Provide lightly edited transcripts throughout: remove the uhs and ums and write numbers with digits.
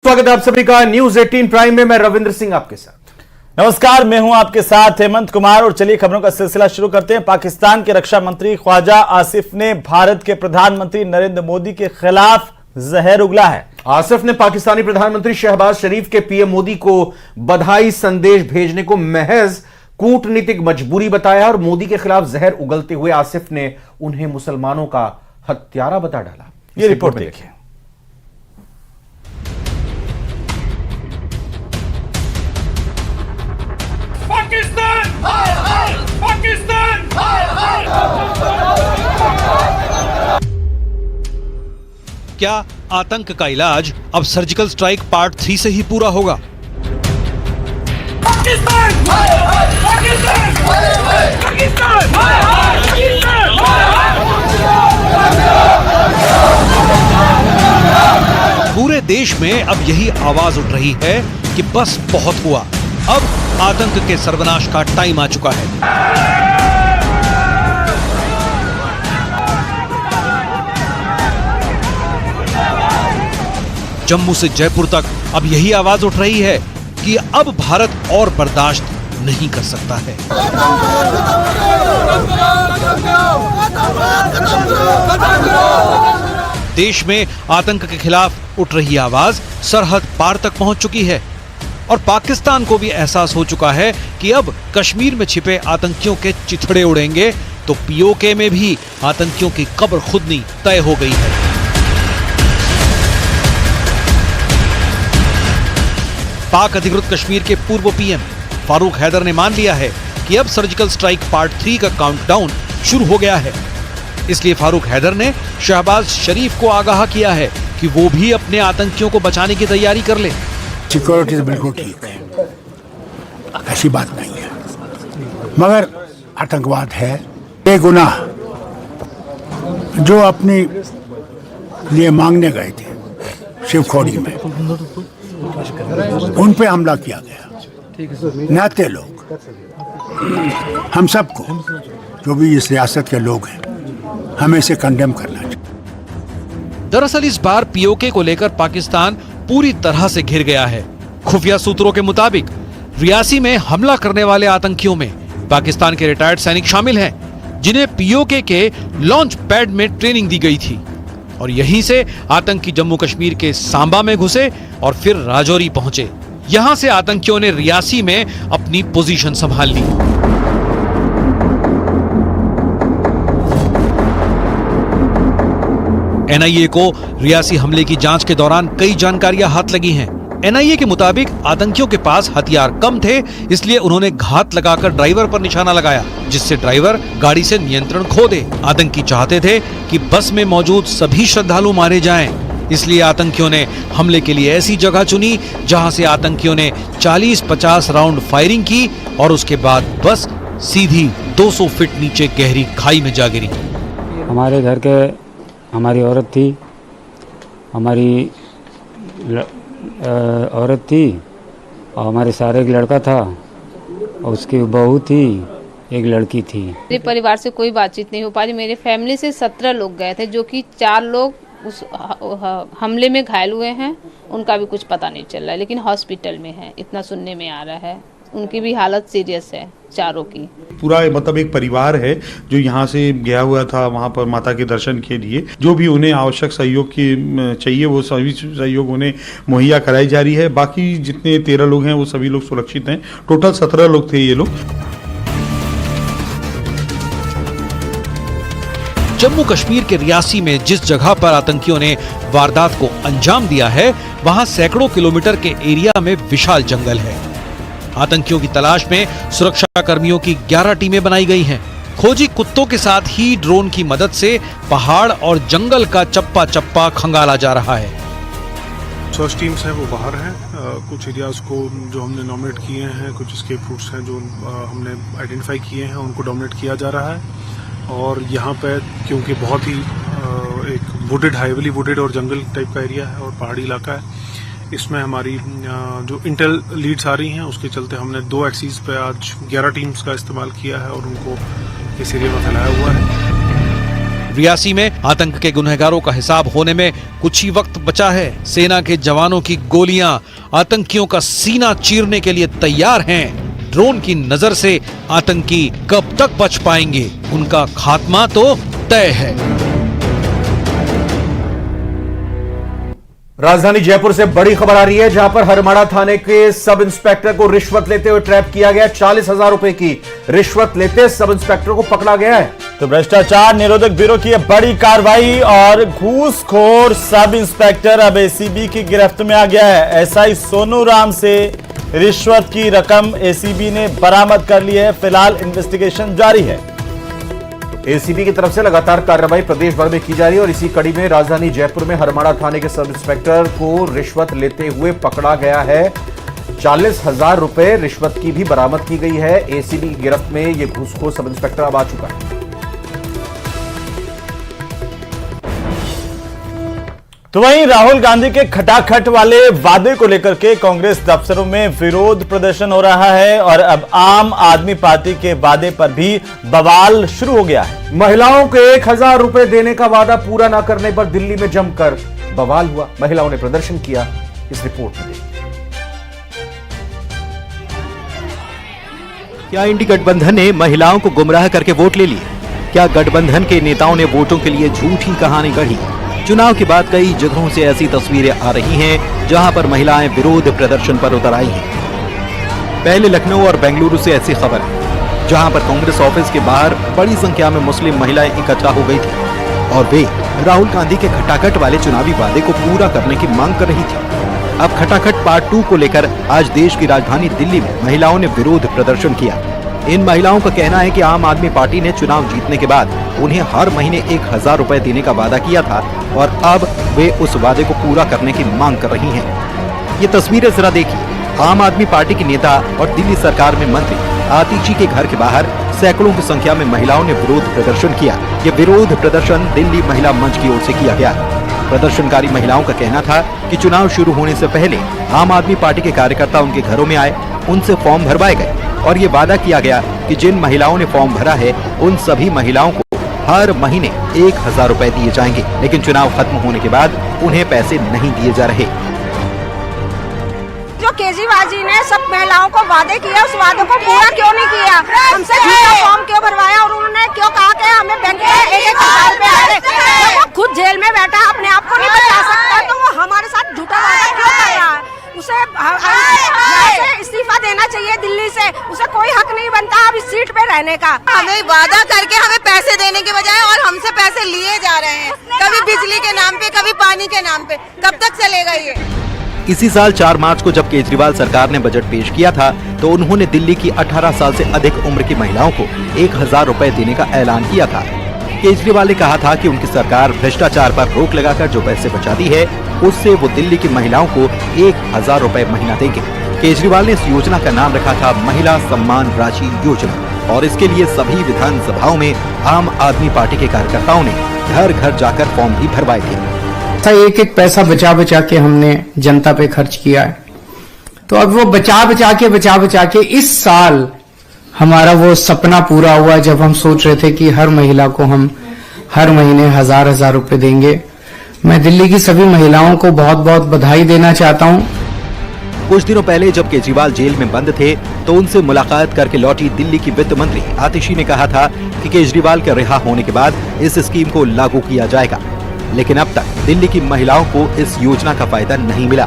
स्वागत है आप सभी का न्यूज 18 प्राइम में। मैं रविंद्र सिंह आपके साथ। नमस्कार, मैं हूं आपके साथ हेमंत कुमार और चलिए खबरों का सिलसिला शुरू करते हैं। पाकिस्तान के रक्षा मंत्री ख्वाजा आसिफ ने भारत के प्रधानमंत्री नरेंद्र मोदी के खिलाफ जहर उगला है। आसिफ ने पाकिस्तानी प्रधानमंत्री शहबाज शरीफ के पीएम मोदी को बधाई संदेश भेजने को महज कूटनीतिक मजबूरी बताया और मोदी के खिलाफ जहर उगलते हुए आसिफ ने उन्हें मुसलमानों का हत्यारा बता डाला। ये रिपोर्ट देखिए। पाकिस्तान हाय हाय, पाकिस्तान हाय हाय। क्या आतंक का इलाज अब सर्जिकल स्ट्राइक पार्ट 3 से ही पूरा होगा? पाकिस्तान हाय हाय, पाकिस्तान हाय हाय, पाकिस्तान हाय हाय, पाकिस्तान हाय हाय। पूरे देश में अब यही आवाज उठ रही है कि बस बहुत हुआ, अब आतंक के सर्वनाश का टाइम आ चुका है। जम्मू से जयपुर तक अब यही आवाज उठ रही है कि अब भारत और बर्दाश्त नहीं कर सकता है। देश में आतंक के खिलाफ उठ रही आवाज सरहद पार तक पहुंच चुकी है और पाकिस्तान को भी एहसास हो चुका है कि अब कश्मीर में छिपे आतंकियों के चिथड़े उड़ेंगे तो पीओके में भी आतंकियों की कब्र खुदनी तय हो गई है। पाक अधिकृत कश्मीर के पूर्व पीएम फारूक हैदर ने मान लिया है कि अब सर्जिकल स्ट्राइक पार्ट 3 का काउंटडाउन शुरू हो गया है। इसलिए फारूक हैदर ने शहबाज शरीफ को आगाह किया है कि वो भी अपने आतंकियों को बचाने की तैयारी कर ले। सिक्योरिटी तो बिल्कुल ठीक है, ऐसी बात नहीं है, मगर आतंकवाद है ये गुनाह जो अपने लिए मांगने गए थे शिवखोड़ी में, उन पे हमला किया गया। नाते लोग हम सबको जो भी इस रियासत के लोग हैं हमें इसे कंडेम करना चाहिए। दरअसल इस बार पीओके को लेकर पाकिस्तान पूरी तरह से घिर गया है। खुफिया सूत्रों के मुताबिक रियासी में हमला करने वाले आतंकियों में पाकिस्तान के रिटायर्ड सैनिक शामिल हैं, जिन्हें पीओके के लॉन्च पैड में ट्रेनिंग दी गई थी और यहीं से आतंकी जम्मू कश्मीर के सांबा में घुसे और फिर राजौरी पहुंचे। यहां से आतंकियों ने रियासी में अपनी पोजीशन संभाल ली। एनआईए को रियासी हमले की जांच के दौरान कई जानकारियां हाथ लगी हैं। एनआईए के मुताबिक आतंकियों के पास हथियार कम थे, इसलिए उन्होंने घात लगाकर ड्राइवर पर निशाना लगाया, जिससे ड्राइवर गाड़ी से नियंत्रण खो दे। आतंकी चाहते थे कि बस में मौजूद सभी श्रद्धालु मारे जाएं, इसलिए आतंकियों ने हमले के लिए ऐसी जगह चुनी जहां से आतंकियों ने 40-50 राउंड फायरिंग की और उसके बाद बस सीधी 200 फीट नीचे गहरी खाई में जा गिरी। हमारे घर के हमारी औरत थी, हमारी औरत थी और हमारे सारे एक लड़का था और उसकी बहू थी, एक लड़की थी। मेरे परिवार से कोई बातचीत नहीं हो पा रही। मेरे फैमिली से 17 लोग गए थे, जो कि 4 लोग उस हमले में घायल हुए हैं, उनका भी कुछ पता नहीं चल रहा है, लेकिन हॉस्पिटल में है, इतना सुनने में आ रहा है। उनकी भी हालत सीरियस है, चारों की। पूरा मतलब एक परिवार है जो यहाँ से गया हुआ था वहाँ पर माता के दर्शन के लिए। जो भी उन्हें आवश्यक सहयोग की चाहिए वो सभी सहयोग उन्हें मुहैया कराई जा रही है। बाकी जितने 13 लोग हैं वो सभी लोग सुरक्षित हैं। टोटल 17 लोग थे ये लोग। जम्मू कश्मीर के रियासी में जिस जगह पर आतंकियों ने वारदात को अंजाम दिया है, वहां सैकड़ों किलोमीटर के एरिया में विशाल जंगल है। आतंकियों की तलाश में सुरक्षा कर्मियों की 11 टीमें बनाई गई हैं। खोजी कुत्तों के साथ ही ड्रोन की मदद से पहाड़ और जंगल का चप्पा चप्पा खंगाला जा रहा है। सर्च टीम्स हैं वो बाहर हैं, कुछ एरियाज को जो हमने नॉमिनेट किए हैं, कुछ एस्केप रूट्स हैं जो हमने आइडेंटिफाई किए हैं, उनको डोमिनेट किया जा रहा है। और यहाँ पे क्योंकि बहुत ही एक वुडेड, हाईवेली वुडेड और जंगल टाइप का एरिया है और पहाड़ी इलाका है, इसमें हमारी जो इंटेल लीड्स आ रही हैं उसके चलते हमने 2 एक्सीज पे आज 11 टीम्स का इस्तेमाल किया है और उनको इस एरिया में फैलाया हुआ है। रियासी में आतंक के गुनहगारों का हिसाब होने में कुछ ही वक्त बचा है। सेना के जवानों की गोलियां आतंकियों का सीना चीरने के लिए तैयार हैं। ड्रोन की नजर से आतंकी कब तक बच पाएंगे, उनका खात्मा तो तय है। राजधानी जयपुर से बड़ी खबर आ रही है, जहां पर हरमाड़ा थाने के सब इंस्पेक्टर को रिश्वत लेते हुए ट्रैप किया गया। 40,000 रुपए की रिश्वत लेते सब इंस्पेक्टर को पकड़ा गया है। तो भ्रष्टाचार निरोधक ब्यूरो की बड़ी कार्रवाई और घूसखोर सब इंस्पेक्टर अब एसीबी की गिरफ्त में आ गया है। एसआई सोनू राम से रिश्वत की रकम एसीबी ने बरामद कर ली है। फिलहाल इन्वेस्टिगेशन जारी है। एसीबी की तरफ से लगातार कार्रवाई प्रदेश भर में की जा रही है और इसी कड़ी में राजधानी जयपुर में हरमाड़ा थाने के सब इंस्पेक्टर को रिश्वत लेते हुए पकड़ा गया है। 40,000 रुपए रिश्वत की भी बरामद की गई है। एसीबी की गिरफ्त में यह घूसखोर सब इंस्पेक्टर अब आ चुका है। तो वहीं राहुल गांधी के खटाखट वाले वादे को लेकर के कांग्रेस दफ्तरों में विरोध प्रदर्शन हो रहा है और अब आम आदमी पार्टी के वादे पर भी बवाल शुरू हो गया है। महिलाओं को 1,000 रुपए देने का वादा पूरा न करने पर दिल्ली में जमकर बवाल हुआ। महिलाओं ने प्रदर्शन किया। इस रिपोर्ट में देखिए। क्या इंडी गठबंधन ने महिलाओं को गुमराह करके वोट ले लिए? क्या गठबंधन के नेताओं ने वोटों के लिए झूठी कहानी गढ़ी? चुनाव के बाद कई जगहों से ऐसी तस्वीरें आ रही हैं जहां पर महिलाएं विरोध प्रदर्शन पर उतर आई हैं। पहले लखनऊ और बेंगलुरु से ऐसी खबर है जहां पर कांग्रेस ऑफिस के बाहर बड़ी संख्या में मुस्लिम महिलाएं इकट्ठा हो गई थी और वे राहुल गांधी के खटाखट वाले चुनावी वादे को पूरा करने की मांग कर रही थी। अब खटाखट पार्ट 2 को लेकर आज देश की राजधानी दिल्ली में महिलाओं ने विरोध प्रदर्शन किया। इन महिलाओं का कहना है कि आम आदमी पार्टी ने चुनाव जीतने के बाद उन्हें हर महीने 1,000 रुपए देने का वादा किया था और अब वे उस वादे को पूरा करने की मांग कर रही हैं। ये तस्वीरें जरा देखिए। आम आदमी पार्टी के नेता और दिल्ली सरकार में मंत्री आतिशी के घर के बाहर सैकड़ों की संख्या में महिलाओं ने विरोध प्रदर्शन किया। ये विरोध प्रदर्शन दिल्ली महिला मंच की ओर से किया गया। प्रदर्शनकारी महिलाओं का कहना था कि चुनाव शुरू होने से पहले आम आदमी पार्टी के कार्यकर्ता उनके घरों में आए, उनसे फॉर्म भरवाए गए और ये वादा किया गया कि जिन महिलाओं ने फॉर्म भरा है उन सभी महिलाओं को हर महीने 1,000 रुपए दिए जाएंगे। लेकिन चुनाव खत्म होने के बाद उन्हें पैसे नहीं दिए जा रहे। जो केजरीवाल जी ने सब महिलाओं को वादे किया, उस वादे को पूरा क्यों नहीं किया? हमसे झूठा फॉर्म क्यों भरवाया और उन्होंने क्यों कहा कि हमें बैंक में 1,000 रुपए? वो खुद जेल में बैठा, अपने आप को नहीं बचा सकता, तो वो हमारे साथ झूठा वादा क्यों कर रहा है? उसे इस्तीफा देना चाहिए दिल्ली से। उसे कोई हक नहीं बनता अब इस सीट पे रहने का। हमें वादा करके हमें पैसे देने के बजाय और हमसे पैसे लिए जा रहे हैं, कभी बिजली के नाम पे, कभी पानी के नाम पे। कब तक चलेगा ये? इसी साल 4 मार्च को जब केजरीवाल सरकार ने बजट पेश किया था तो उन्होंने दिल्ली की 18 साल से अधिक उम्र की महिलाओं को 1,000 रुपए देने का ऐलान किया था। केजरीवाल ने कहा था कि उनकी सरकार भ्रष्टाचार पर रोक लगाकर जो पैसे बचाती है उससे वो दिल्ली की महिलाओं को 1,000 रुपए महीना देंगे। केजरीवाल ने इस योजना का नाम रखा था महिला सम्मान राशि योजना और इसके लिए सभी विधानसभाओं में आम आदमी पार्टी के कार्यकर्ताओं ने घर घर जाकर फॉर्म भी भरवाए थे। एक एक पैसा बचा बचा के हमने जनता पे खर्च किया है, तो अब वो बचा बचा के इस साल हमारा वो सपना पूरा हुआ जब हम सोच रहे थे कि हर महिला को हम हर महीने 1,000 रुपए देंगे। मैं दिल्ली की सभी महिलाओं को बहुत बहुत बधाई देना चाहता हूं। कुछ दिनों पहले जब केजरीवाल जेल में बंद थे तो उनसे मुलाकात करके लौटी दिल्ली की वित्त मंत्री आतिशी ने कहा था कि केजरीवाल के रिहा होने के बाद इस स्कीम को लागू किया जाएगा। लेकिन अब तक दिल्ली की महिलाओं को इस योजना का फायदा नहीं मिला,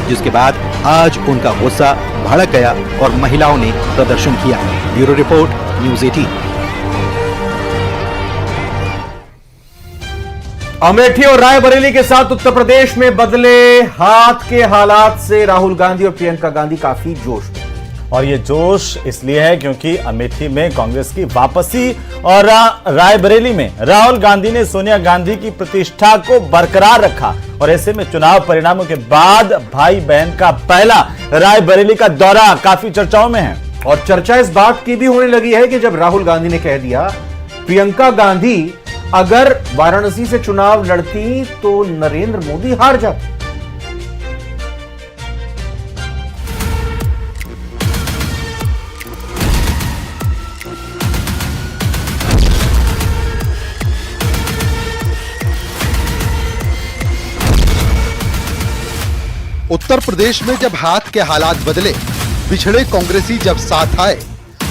जिसके बाद आज उनका गुस्सा भड़क गया और महिलाओं ने प्रदर्शन किया। Bureau report, news 18। अमेठी और रायबरेली के साथ उत्तर प्रदेश में बदले हाथ के हालात से राहुल गांधी और प्रियंका गांधी काफी जोश में। और ये जोश इसलिए है क्योंकि अमेठी में कांग्रेस की वापसी और रायबरेली में राहुल गांधी ने सोनिया गांधी की प्रतिष्ठा को बरकरार रखा। और ऐसे में चुनाव परिणामों के बाद भाई बहन का पहला रायबरेली का दौरा काफी चर्चाओं में है। और चर्चा इस बात की भी होने लगी है कि जब राहुल गांधी ने कह दिया प्रियंका गांधी अगर वाराणसी से चुनाव लड़ती तो नरेंद्र मोदी हार जाते। उत्तर प्रदेश में जब हाथ के हालात बदले, बिछड़े कांग्रेसी जब साथ आए,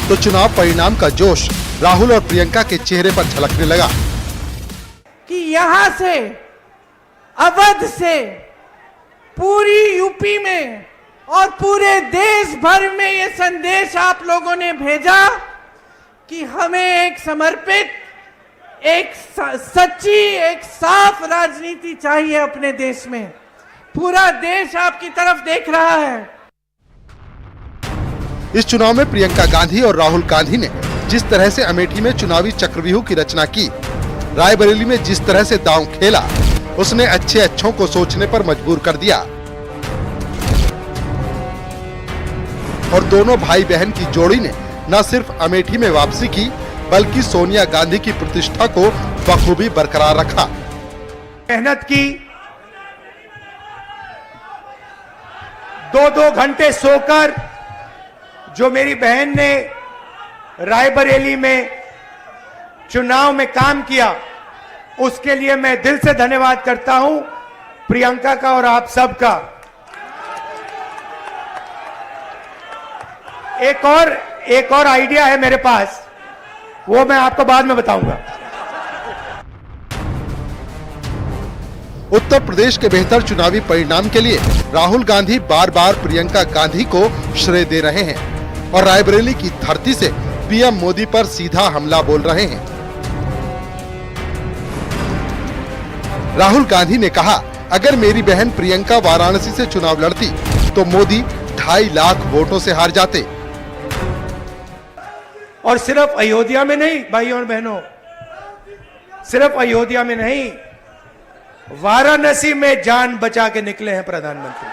तो चुनाव परिणाम का जोश राहुल और प्रियंका के चेहरे पर झलकने लगा कि यहां से, अवध से, पूरी यूपी में और पूरे देश भर में ये संदेश आप लोगों ने भेजा कि हमें एक समर्पित, एक सच्ची, एक साफ राजनीति चाहिए अपने देश में। पूरा देश आपकी तरफ देख रहा है। इस चुनाव में प्रियंका गांधी और राहुल गांधी ने जिस तरह से अमेठी में चुनावी चक्रव्यूह की रचना की, रायबरेली में जिस तरह से दांव खेला, उसने अच्छे अच्छों को सोचने पर मजबूर कर दिया। और दोनों भाई बहन की जोड़ी ने न सिर्फ अमेठी में वापसी की, बल्कि सोनिया गांधी की प्रतिष्ठा को बखूबी बरकरार रखा। मेहनत की, 2-2 घंटे सोकर जो मेरी बहन ने रायबरेली में चुनाव में काम किया, उसके लिए मैं दिल से धन्यवाद करता हूं प्रियंका का और आप सबका। एक और आइडिया है मेरे पास, वो मैं आपको बाद में बताऊंगा। उत्तर प्रदेश के बेहतर चुनावी परिणाम के लिए राहुल गांधी बार बार प्रियंका गांधी को श्रेय दे रहे हैं और रायबरेली की धरती से पीएम मोदी पर सीधा हमला बोल रहे हैं। राहुल गांधी ने कहा, अगर मेरी बहन प्रियंका वाराणसी से चुनाव लड़ती तो मोदी 2.5 लाख वोटों से हार जाते। और सिर्फ अयोध्या में नहीं भाइयों और बहनों, सिर्फ अयोध्या में नहीं, वाराणसी में जान बचा के निकले हैं प्रधानमंत्री।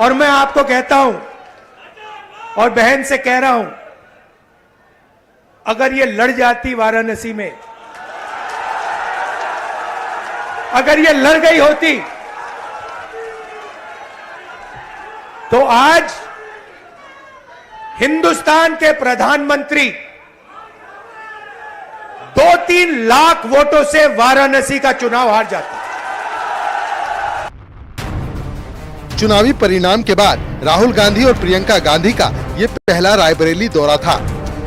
और मैं आपको कहता हूं और बहन से कह रहा हूं, अगर ये लड़ जाती वाराणसी में, अगर ये लड़ गई होती, तो आज हिंदुस्तान के प्रधानमंत्री 2-3 लाख वोटों से वाराणसी का चुनाव हार जाते। चुनावी परिणाम के बाद राहुल गांधी और प्रियंका गांधी का ये पहला रायबरेली दौरा था।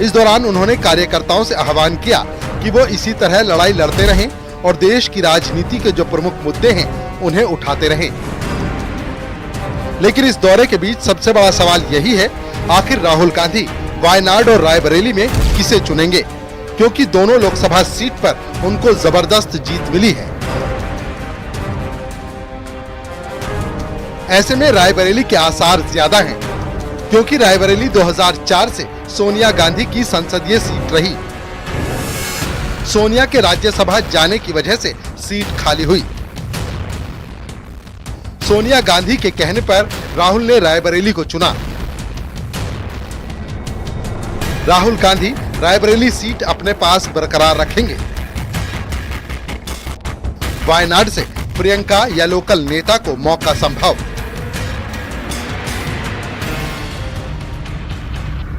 इस दौरान उन्होंने कार्यकर्ताओं से आह्वान किया कि वो इसी तरह लड़ाई लड़ते रहें और देश की राजनीति के जो प्रमुख मुद्दे हैं उन्हें उठाते रहें। लेकिन इस दौरे के बीच सबसे बड़ा सवाल यही है, आखिर राहुल गांधी वायनाड और रायबरेली में किसे चुनेंगे, क्योंकि दोनों लोकसभा सीट पर उनको जबरदस्त जीत मिली है। ऐसे में रायबरेली के आसार ज्यादा हैं, क्योंकि रायबरेली 2004 से सोनिया गांधी की संसदीय सीट रही। सोनिया के राज्यसभा जाने की वजह से सीट खाली हुई। सोनिया गांधी के कहने पर राहुल ने रायबरेली को चुना। राहुल गांधी रायबरेली सीट अपने पास बरकरार रखेंगे। वायनाड से प्रियंका या लोकल नेता को मौका संभव।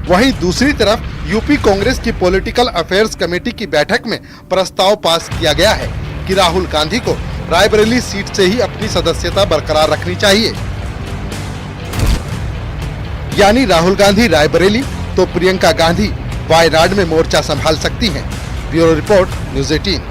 वहीं दूसरी तरफ यूपी कांग्रेस की पॉलिटिकल अफेयर्स कमेटी की बैठक में प्रस्ताव पास किया गया है कि राहुल गांधी को रायबरेली सीट से ही अपनी सदस्यता बरकरार रखनी चाहिए। यानी राहुल गांधी रायबरेली तो प्रियंका गांधी वायनाड में मोर्चा संभाल सकती हैं। Bureau report, news 18।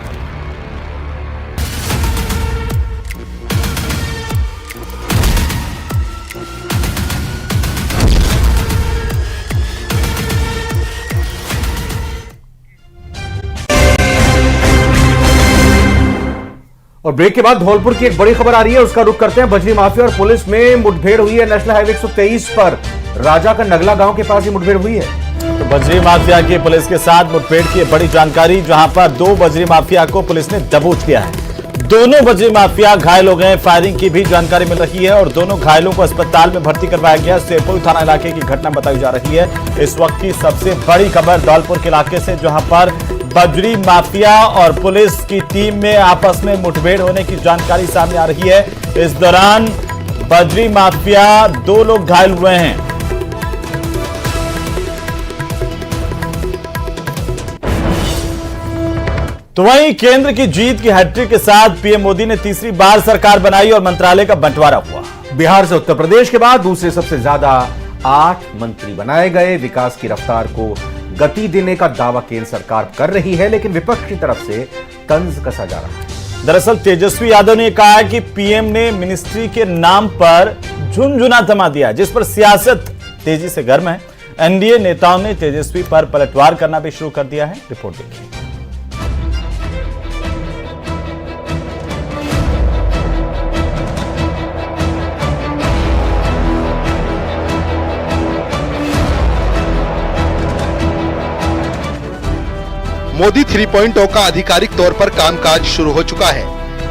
और ब्रेक के बाद धौलपुर की एक बड़ी खबर आ रही है, उसका रुख करते हैं। बजरी माफिया और पुलिस में मुठभेड़ हुई है। नेशनल हाईवे 123 पर राजा का नगला गांव के पास ये मुठभेड़ हुई है। तो बजरी माफिया की पुलिस के साथ मुठभेड़ की बड़ी जानकारी, जहां पर 2 बजरी माफिया को पुलिस ने दबोच लिया है। दोनों बजरी माफिया घायल हो गए। फायरिंग की भी जानकारी मिल रही है और दोनों घायलों को अस्पताल में भर्ती करवाया गया। सेपोई थाना इलाके की घटना बताई जा रही है। इस वक्त की सबसे बड़ी खबर धौलपुर के इलाके से, जहां पर बजरी माफिया और पुलिस की टीम में आपस में मुठभेड़ होने की जानकारी सामने आ रही है। इस दौरान बजरी माफिया 2 लोग घायल हुए हैं। तो वहीं केंद्र की जीत की हैट्रिक के साथ पीएम मोदी ने तीसरी बार सरकार बनाई और मंत्रालय का बंटवारा हुआ। बिहार से उत्तर प्रदेश के बाद दूसरे सबसे ज्यादा 8 मंत्री बनाए गए। विकास की रफ्तार को गति देने का दावा केंद्र सरकार कर रही है, लेकिन विपक्ष की तरफ से तंज कसा जा रहा है। दरअसल तेजस्वी यादव ने कहा है कि पीएम ने मिनिस्ट्री के नाम पर झुनझुना थमा दिया, जिस पर सियासत तेजी से गर्म है। एनडीए नेताओं ने तेजस्वी पर पलटवार करना भी शुरू कर दिया है। रिपोर्ट देखिए। मोदी 3.0 का आधिकारिक तौर पर कामकाज शुरू हो चुका है।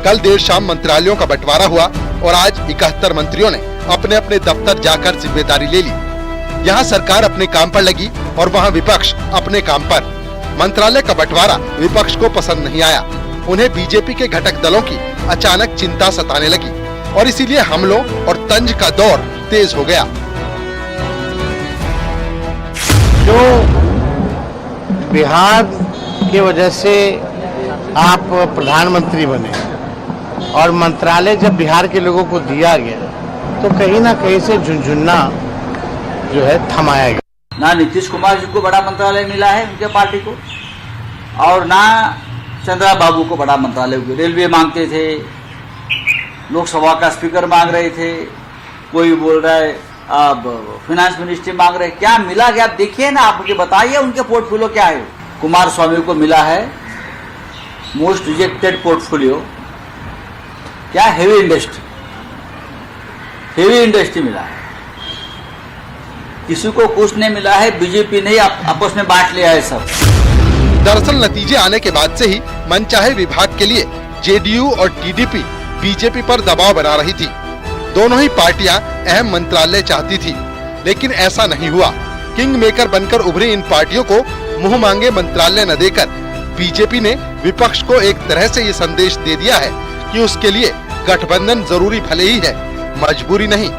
कल देर शाम मंत्रालयों का बंटवारा हुआ और आज 71 मंत्रियों ने अपने अपने दफ्तर जाकर जिम्मेदारी ले ली। यहाँ सरकार अपने काम पर लगी और वहाँ विपक्ष अपने काम पर। मंत्रालय का बंटवारा विपक्ष को पसंद नहीं आया। उन्हें बीजेपी के घटक दलों की अचानक चिंता सताने लगी और इसीलिए हमलों और तंज का दौर तेज हो गया। जो बिहार की वजह से आप प्रधानमंत्री बने और मंत्रालय जब बिहार के लोगों को दिया गया तो कहीं ना कहीं से झुनझुना जो है थमाया गया। ना नीतीश कुमार जी को बड़ा मंत्रालय मिला है उनके पार्टी को, और ना चंद्रा बाबू को बड़ा मंत्रालय। रेलवे मांगते थे, लोकसभा का स्पीकर मांग रहे थे, कोई बोल रहा है अब फाइनेंस मिनिस्ट्री मांग रहे। क्या मिला क्या आप देखिए ना, आप मुझे बताइए उनके पोर्टफोलियो क्या है। कुमार स्वामी को मिला है मोस्ट रिजेक्टेड पोर्टफोलियो, क्या हेवी इंडस्ट्री मिला है। किसी को कुछ नहीं मिला है, बीजेपी ने आपस में बांट लिया है सब। दरअसल नतीजे आने के बाद से ही मनचाहे विभाग के लिए जेडीयू और टीडीपी बीजेपी पर दबाव बना रही थी। दोनों ही पार्टियां अहम मंत्रालय चाहती थी, लेकिन ऐसा नहीं हुआ। किंग मेकर बनकर उभरी इन पार्टियों को मुंह मांगे मंत्रालय न देकर बीजेपी ने विपक्ष को एक तरह से ये संदेश दे दिया है कि उसके लिए गठबंधन जरूरी भले ही है, मजबूरी नहीं।